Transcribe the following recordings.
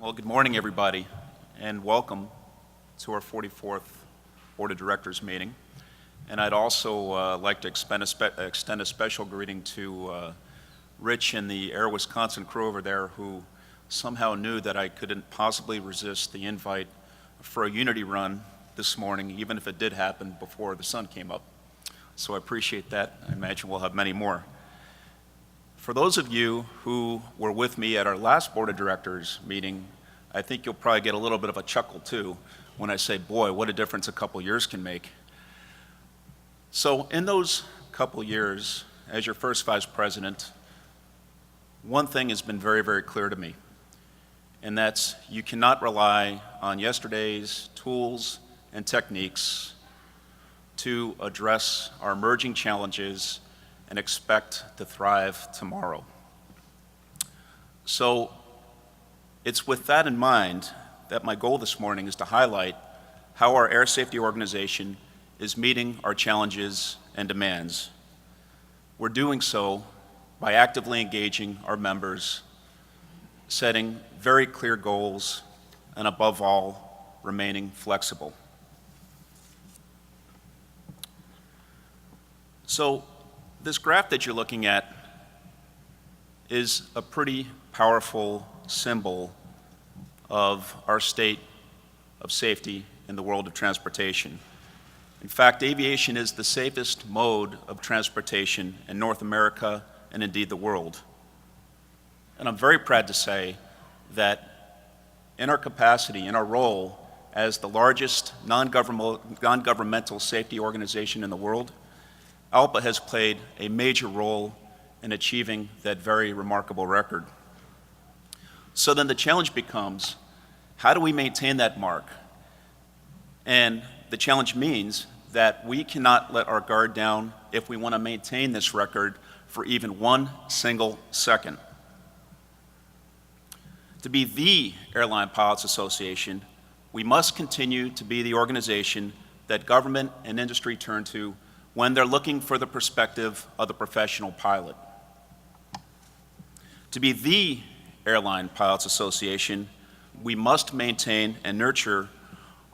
Well, good morning, everybody, and welcome to our 44th Board of Directors meeting. And I'd also like to extend a special greeting to Rich and the Air Wisconsin crew over there who somehow knew that I couldn't possibly resist the invite for a unity run this morning, even if it did happen before the sun came up. So I appreciate that. I imagine we'll have many more. For those of you who were with me at our last Board of Directors meeting, I think you'll probably get a little bit of a chuckle too when I say, boy, what a difference a couple years can make. So in those couple years, as your first Vice President, one thing has been very, very clear to me, and that's you cannot rely on yesterday's tools and techniques to address our emerging challenges and expect to thrive tomorrow. So it's with that in mind that my goal this morning is to highlight how our air safety organization is meeting our challenges and demands. We're doing so by actively engaging our members, setting very clear goals, and above all, remaining flexible. So this graph that you're looking at is a pretty powerful symbol of our state of safety in the world of transportation. In fact, aviation is the safest mode of transportation in North America and indeed the world. And I'm very proud to say that in our capacity, in our role as the largest non-governmental safety organization in the world, ALPA has played a major role in achieving that very remarkable record. So then the challenge becomes, how do we maintain that mark? And the challenge means that we cannot let our guard down if we want to maintain this record for even one single second. To be the Airline Pilots Association, we must continue to be the organization that government and industry turn to when they're looking for the perspective of the professional pilot. To be the Airline Pilots Association, we must maintain and nurture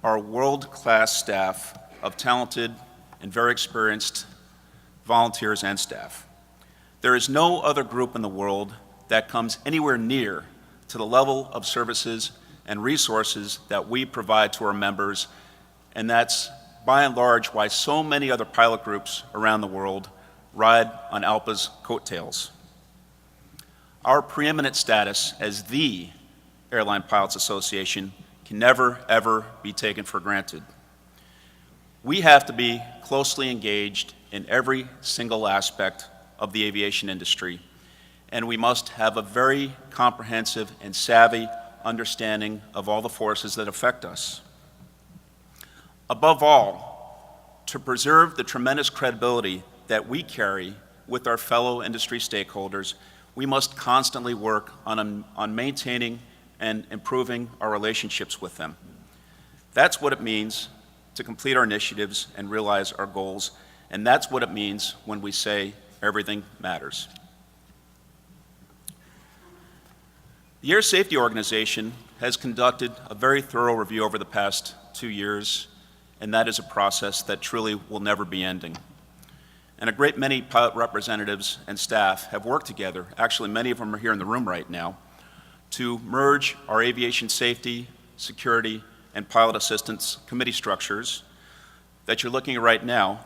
our world-class staff of talented and very experienced volunteers and staff. There is no other group in the world that comes anywhere near to the level of services and resources that we provide to our members, and that's by and large why so many other pilot groups around the world ride on ALPA's coattails. Our preeminent status as the Airline Pilots Association can never, ever be taken for granted. We have to be closely engaged in every single aspect of the aviation industry, and we must have a very comprehensive and savvy understanding of all the forces that affect us. Above all, to preserve the tremendous credibility that we carry with our fellow industry stakeholders, we must constantly work on maintaining and improving our relationships with them. That's what it means to complete our initiatives and realize our goals, and that's what it means when we say everything matters. The Air Safety Organization has conducted a very thorough review over the past 2 years, and that is a process that truly will never be ending. And a great many pilot representatives and staff have worked together, actually many of them are here in the room right now, to merge our aviation safety, security, and pilot assistance committee structures that you're looking at right now,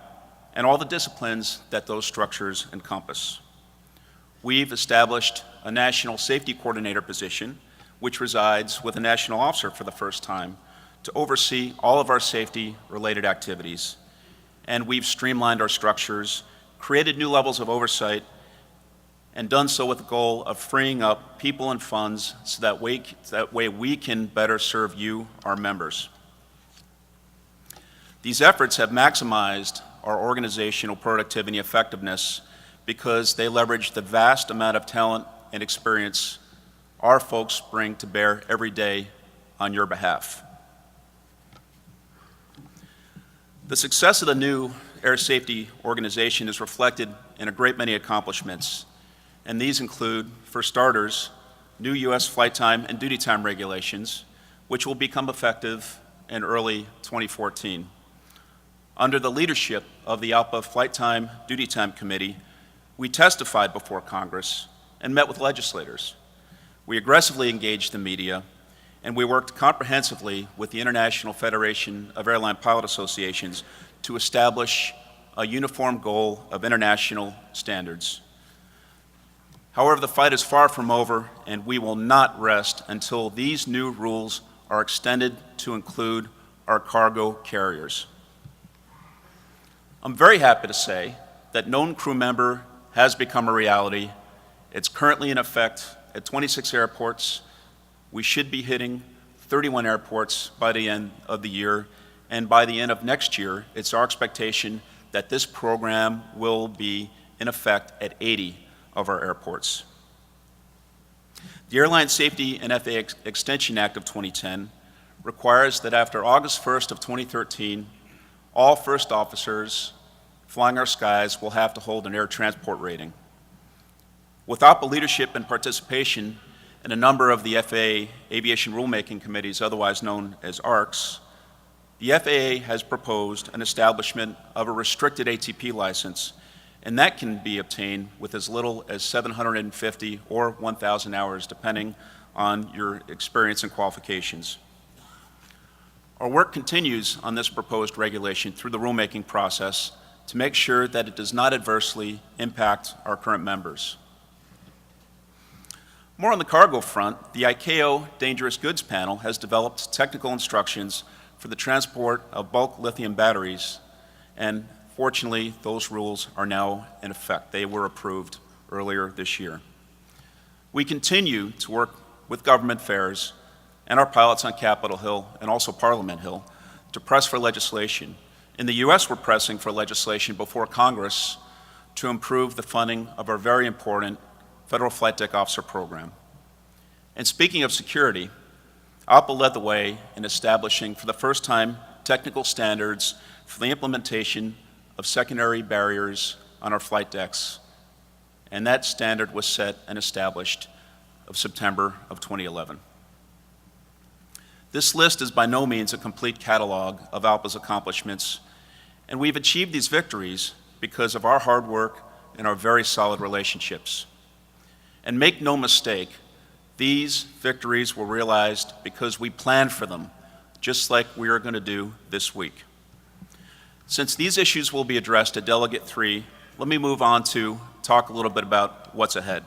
and all the disciplines that those structures encompass. We've established a national safety coordinator position, which resides with a national officer for the first time, to oversee all of our safety-related activities. And we've streamlined our structures, created new levels of oversight, and done so with the goal of freeing up people and funds so that way we can better serve you, our members. These efforts have maximized our organizational productivity and effectiveness because they leverage the vast amount of talent and experience our folks bring to bear every day on your behalf. The success of the new Air Safety Organization is reflected in a great many accomplishments, and these include, for starters, new U.S. flight time and duty time regulations, which will become effective in early 2014. Under the leadership of the ALPA Flight Time Duty Time Committee, we testified before Congress and met with legislators. We aggressively engaged the media, and we worked comprehensively with the International Federation of Airline Pilot Associations to establish a uniform goal of international standards. However, the fight is far from over, and we will not rest until these new rules are extended to include our cargo carriers. I'm very happy to say that known crew member has become a reality. It's currently in effect at 26 airports. We should be hitting 31 airports by the end of the year, and by the end of next year, it's our expectation that this program will be in effect at 80 of our airports. The Airline Safety and FAA Extension Act of 2010 requires that after August 1st of 2013, all first officers flying our skies will have to hold an air transport rating. With ALPA leadership and participation in a number of the FAA Aviation Rulemaking Committees, otherwise known as ARCs, the FAA has proposed an establishment of a restricted ATP license, and that can be obtained with as little as 750 or 1,000 hours, depending on your experience and qualifications. Our work continues on this proposed regulation through the rulemaking process to make sure that it does not adversely impact our current members. More on the cargo front, the ICAO Dangerous Goods Panel has developed technical instructions for the transport of bulk lithium batteries, and fortunately, those rules are now in effect. They were approved earlier this year. We continue to work with government affairs and our pilots on Capitol Hill and also Parliament Hill to press for legislation. In the U.S., we're pressing for legislation before Congress to improve the funding of our very important Federal Flight Deck Officer Program. And speaking of security, ALPA led the way in establishing for the first time technical standards for the implementation of secondary barriers on our flight decks. And that standard was set and established of September of 2011. This list is by no means a complete catalog of ALPA's accomplishments, and we've achieved these victories because of our hard work and our very solid relationships. And make no mistake, these victories were realized because we planned for them, just like we are going to do this week. Since these issues will be addressed at Delegate 3, let me move on to talk a little bit about what's ahead.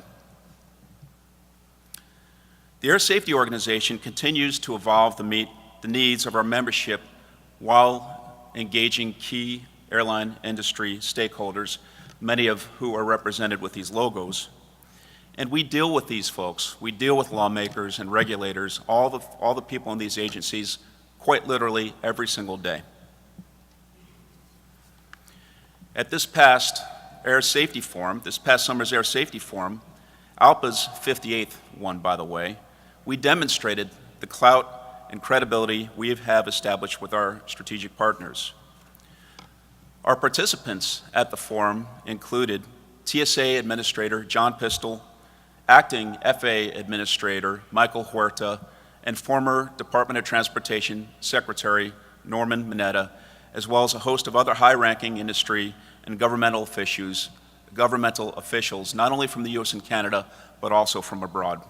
The Air Safety Organization continues to evolve to meet the needs of our membership while engaging key airline industry stakeholders, many of who are represented with these logos. And we deal with these folks. We deal with lawmakers and regulators, all the people in these agencies, quite literally every single day. At this past summer's Air Safety Forum, ALPA's 58th one, by the way, we demonstrated the clout and credibility we have established with our strategic partners. Our participants at the forum included TSA Administrator John Pistol, Acting FAA Administrator Michael Huerta, and former Department of Transportation Secretary Norman Mineta, as well as a host of other high-ranking industry and governmental officials, not only from the U.S. and Canada, but also from abroad.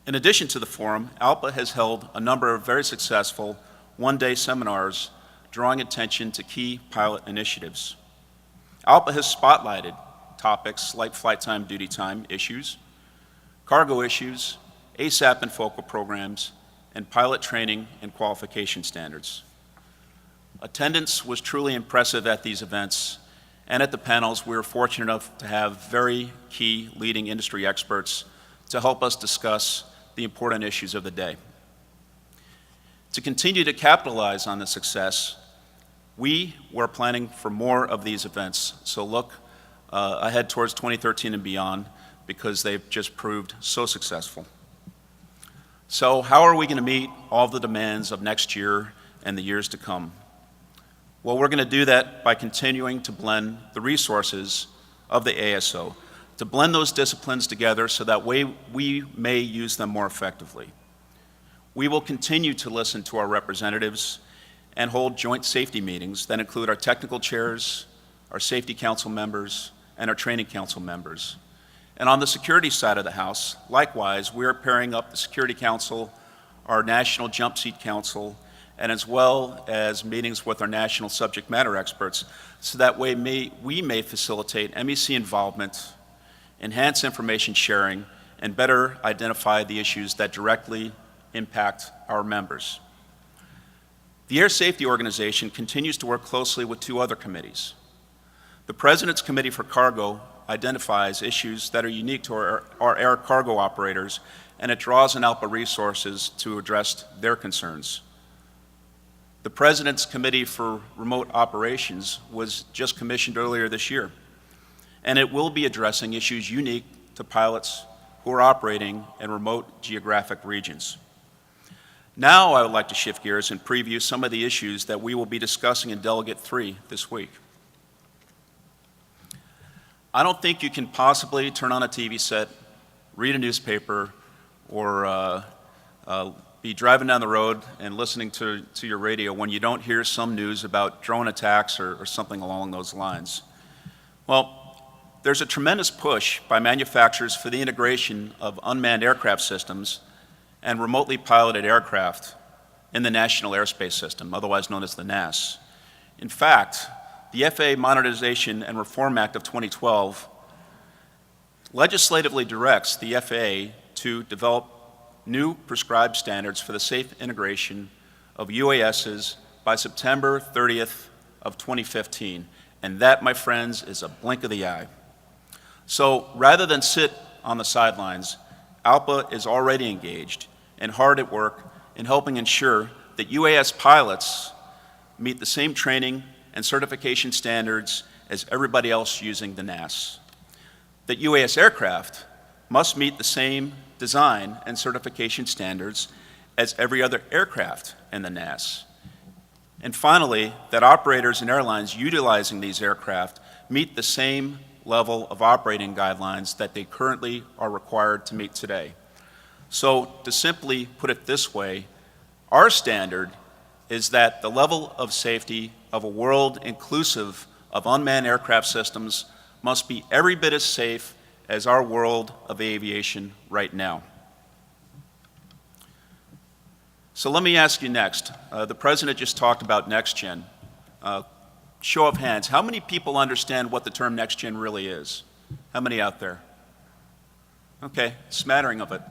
In addition to the forum, ALPA has held a number of very successful one-day seminars drawing attention to key pilot initiatives. ALPA has spotlighted topics like flight time, duty time issues, cargo issues, ASAP and focal programs, and pilot training and qualification standards. Attendance was truly impressive at these events, and at the panels we were fortunate enough to have very key leading industry experts to help us discuss the important issues of the day. To continue to capitalize on the success, we were planning for more of these events, so look ahead towards 2013 and beyond, because they've just proved so successful. So how are we going to meet all the demands of next year and the years to come? Well, we're going to do that by continuing to blend the resources of the ASO, to blend those disciplines together so that way we may use them more effectively. We will continue to listen to our representatives and hold joint safety meetings that include our technical chairs, our safety council members, and our training council members. And on the security side of the house, likewise, we are pairing up the Security Council, our National Jump Seat Council, and as well as meetings with our national subject matter experts, so that way we may facilitate MEC involvement, enhance information sharing, and better identify the issues that directly impact our members. The Air Safety Organization continues to work closely with two other committees. The President's Committee for Cargo identifies issues that are unique to our air cargo operators, and it draws on ALPA resources to address their concerns. The President's Committee for Remote Operations was just commissioned earlier this year, and it will be addressing issues unique to pilots who are operating in remote geographic regions. Now I would like to shift gears and preview some of the issues that we will be discussing in Delegate 3 this week. I don't think you can possibly turn on a TV set, read a newspaper, or be driving down the road and listening to your radio when you don't hear some news about drone attacks or something along those lines. Well, there's a tremendous push by manufacturers for the integration of unmanned aircraft systems and remotely piloted aircraft in the National Airspace System, otherwise known as the NAS. In fact, the FAA Modernization and Reform Act of 2012 legislatively directs the FAA to develop new prescribed standards for the safe integration of UASs by September 30th of 2015. And that, my friends, is a blink of the eye. So rather than sit on the sidelines, ALPA is already engaged and hard at work in helping ensure that UAS pilots meet the same training and certification standards as everybody else using the NAS. That UAS aircraft must meet the same design and certification standards as every other aircraft in the NAS. And finally, that operators and airlines utilizing these aircraft meet the same level of operating guidelines that they currently are required to meet today. So to simply put it this way, our standard is that the level of safety of a world inclusive of unmanned aircraft systems must be every bit as safe as our world of aviation right now. So let me ask you next. The President just talked about NextGen. Show of hands, how many people understand what the term NextGen really is? How many out there? Okay, smattering of it.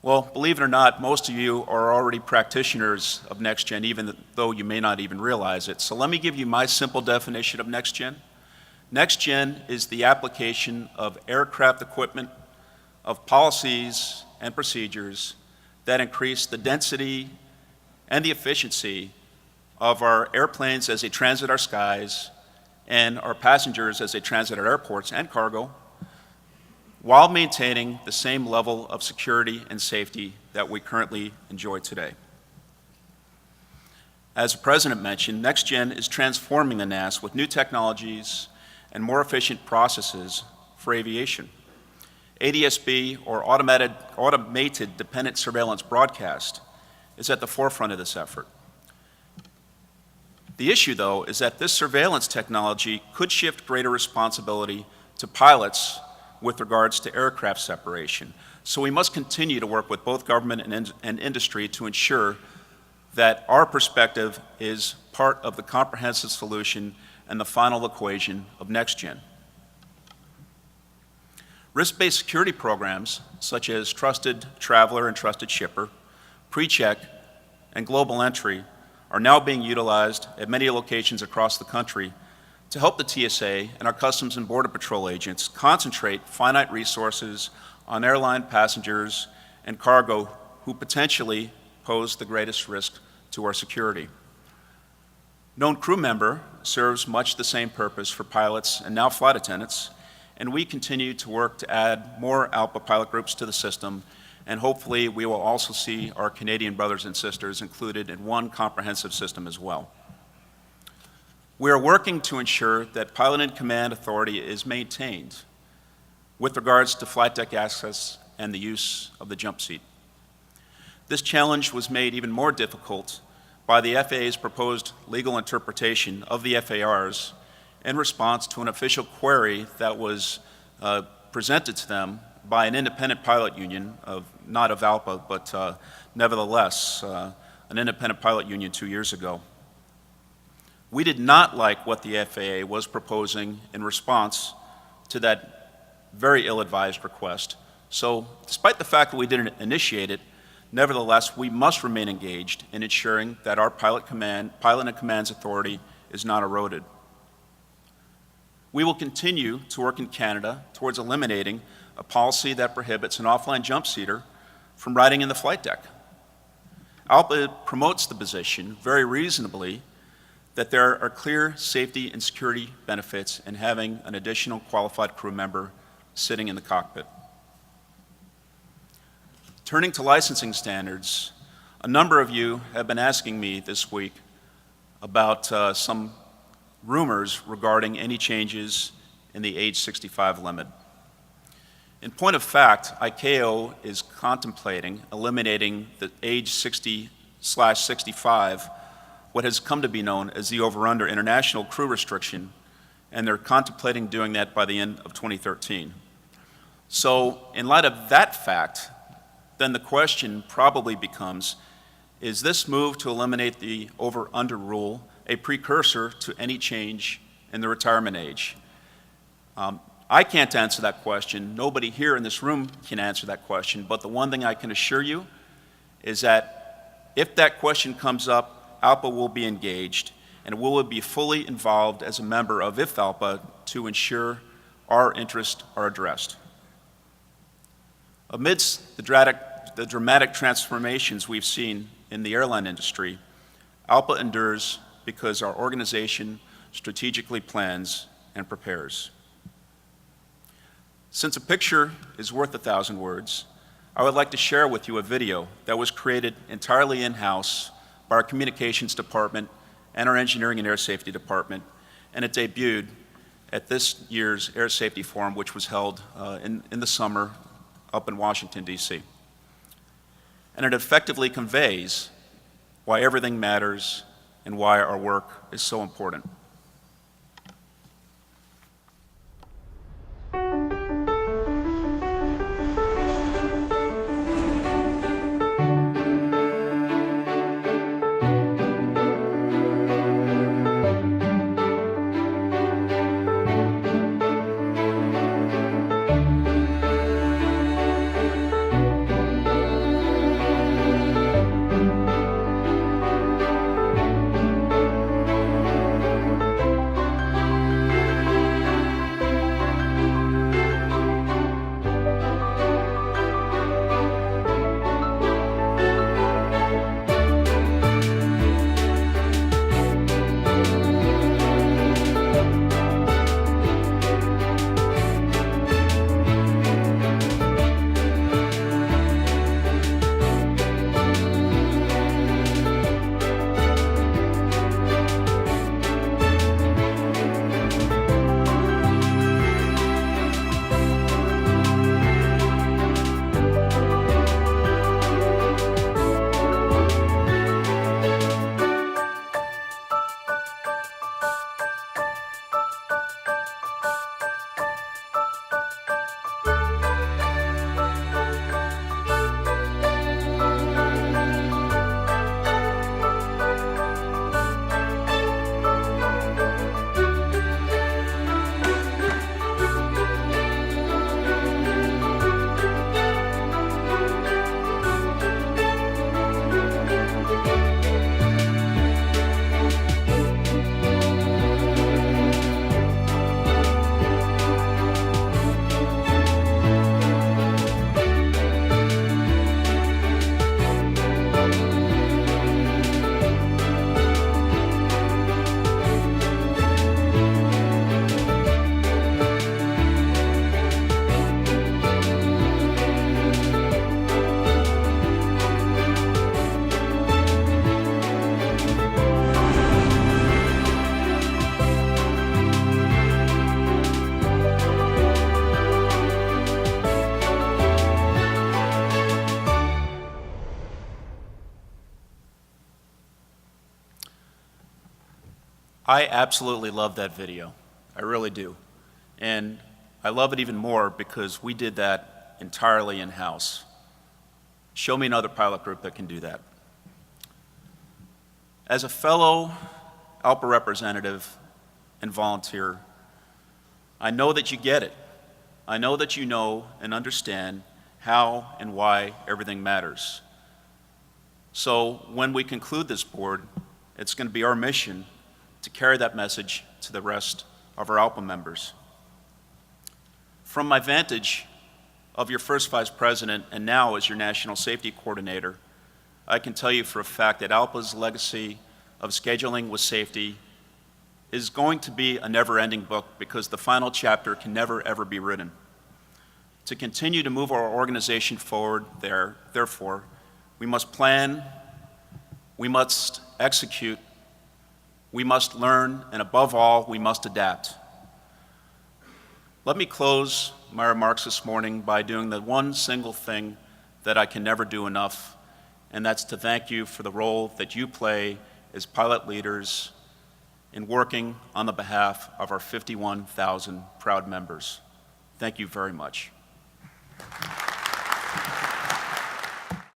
Well, believe it or not, most of you are already practitioners of NextGen, even though you may not even realize it. So let me give you my simple definition of NextGen. NextGen is the application of aircraft equipment, of policies and procedures that increase the density and the efficiency of our airplanes as they transit our skies and our passengers as they transit our airports and cargo, while maintaining the same level of security and safety that we currently enjoy today. As the President mentioned, NextGen is transforming the NAS with new technologies and more efficient processes for aviation. ADS-B, or Automated Dependent Surveillance Broadcast, is at the forefront of this effort. The issue, though, is that this surveillance technology could shift greater responsibility to pilots with regards to aircraft separation. So we must continue to work with both government and industry to ensure that our perspective is part of the comprehensive solution and the final equation of NextGen. Risk-based security programs such as Trusted Traveler and Trusted Shipper, PreCheck, and Global Entry are now being utilized at many locations across the country to help the TSA and our Customs and Border Patrol agents concentrate finite resources on airline passengers and cargo who potentially pose the greatest risk to our security. Known crew member serves much the same purpose for pilots and now flight attendants, and we continue to work to add more ALPA pilot groups to the system, and hopefully we will also see our Canadian brothers and sisters included in one comprehensive system as well. We are working to ensure that pilot and command authority is maintained with regards to flight deck access and the use of the jump seat. This challenge was made even more difficult by the FAA's proposed legal interpretation of the FARs in response to an official query that was presented to them by an independent pilot union, not of ALPA, but nevertheless, an independent pilot union 2 years ago. We did not like what the FAA was proposing in response to that very ill-advised request. So, despite the fact that we didn't initiate it, nevertheless, we must remain engaged in ensuring that our pilot and command's authority is not eroded. We will continue to work in Canada towards eliminating a policy that prohibits an offline jump seater from riding in the flight deck. ALPA promotes the position very reasonably that there are clear safety and security benefits in having an additional qualified crew member sitting in the cockpit. Turning to licensing standards, a number of you have been asking me this week about some rumors regarding any changes in the age 65 limit. In point of fact, ICAO is contemplating eliminating the age 60/65, what has come to be known as the over-under international crew restriction, and they're contemplating doing that by the end of 2013. So, in light of that fact, then the question probably becomes, is this move to eliminate the over-under rule a precursor to any change in the retirement age? I can't answer that question. Nobody here in this room can answer that question, but the one thing I can assure you is that if that question comes up, ALPA will be engaged, and we will be fully involved as a member of IFALPA to ensure our interests are addressed. Amidst the dramatic transformations we've seen in the airline industry, ALPA endures because our organization strategically plans and prepares. Since a picture is worth 1,000 words, I would like to share with you a video that was created entirely in-house by our communications department and our engineering and air safety department, and it debuted at this year's Air Safety Forum, which was held in the summer up in Washington, D.C. And it effectively conveys why everything matters and why our work is so important. I absolutely love that video. I really do. And I love it even more because we did that entirely in-house. Show me another pilot group that can do that. As a fellow ALPA representative and volunteer, I know that you get it. I know that you know and understand how and why everything matters. So when we conclude this board, it's going to be our mission to carry that message to the rest of our ALPA members. From my vantage of your first vice president and now as your national safety coordinator, I can tell you for a fact that ALPA's legacy of scheduling with safety is going to be a never-ending book because the final chapter can never, ever be written. To continue to move our organization forward therefore, we must plan, we must execute, we must learn, and above all, we must adapt. Let me close my remarks this morning by doing the one single thing that I can never do enough, and that's to thank you for the role that you play as pilot leaders in working on the behalf of our 51,000 proud members. Thank you very much.